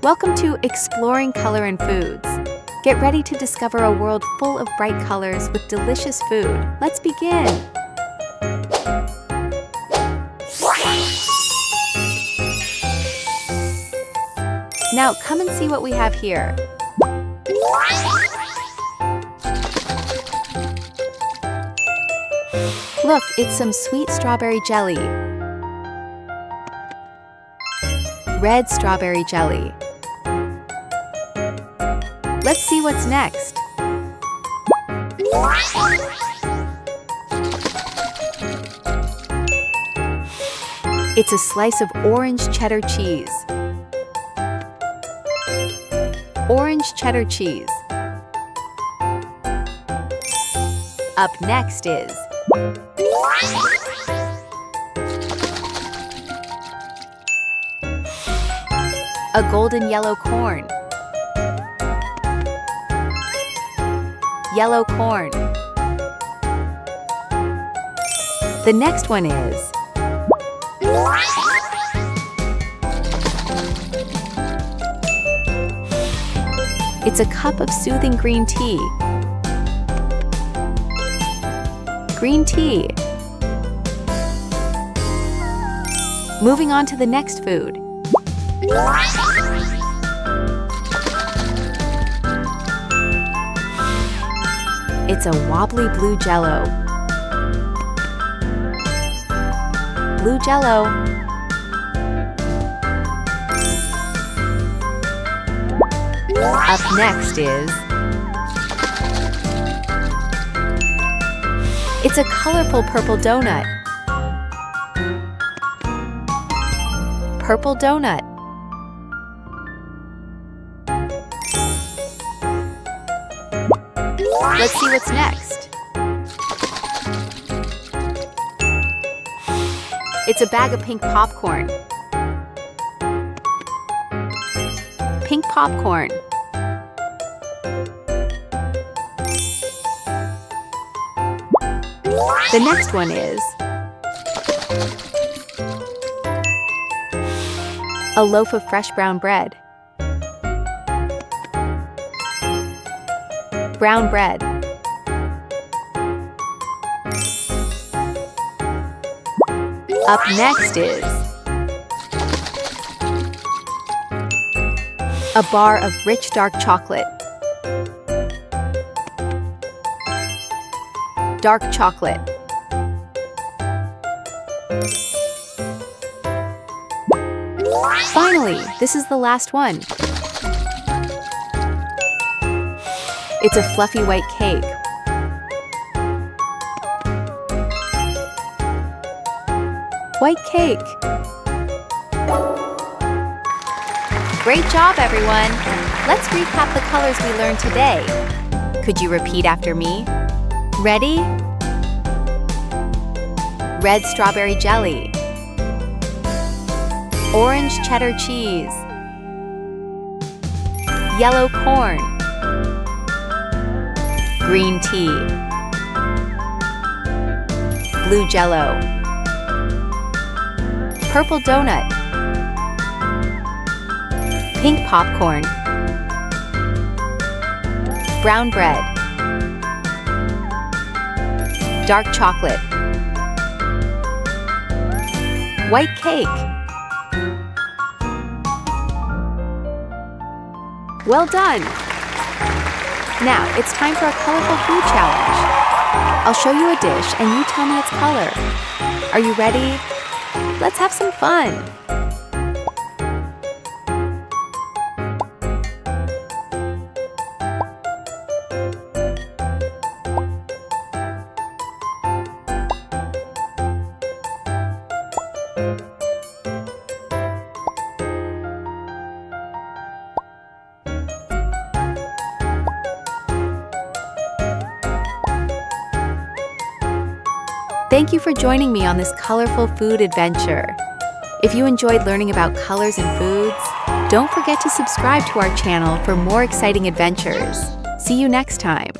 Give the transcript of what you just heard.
Welcome to Exploring Color and Foods. Get ready to discover a world full of bright colors with delicious food. Let's begin. Now come and see what we have here. Look, it's some sweet strawberry jelly. Red strawberry jelly. Let's see what's next. It's a slice of orange cheddar cheese. Orange cheddar cheese. Up next is a golden yellow corn. Yellow corn. The next one is it's a cup of soothing green tea. Green tea. Moving on to the next food. It's a wobbly blue jello. Blue jello. Up next is it's a colorful purple donut. Purple donut. Let's see what's next. It's a bag of pink popcorn. Pink popcorn. The next one is a loaf of fresh brown bread. Brown bread. Up next is a bar of rich dark chocolate. Dark chocolate. Finally, this is the last one. It's a fluffy white cake. White cake. Great job, everyone! Let's recap the colors we learned today. Could you repeat after me? Ready? Red strawberry jelly. Orange cheddar cheese. Yellow corn. Green tea. Blue jello. Purple donut. Pink popcorn. Brown bread. Dark chocolate. White cake. Well done! Now, it's time for a colorful food challenge. I'll show you a dish and you tell me its color. Are you ready? Let's have some fun! Thank you for joining me on this colorful food adventure. If you enjoyed learning about colors and foods, don't forget to subscribe to our channel for more exciting adventures. See you next time.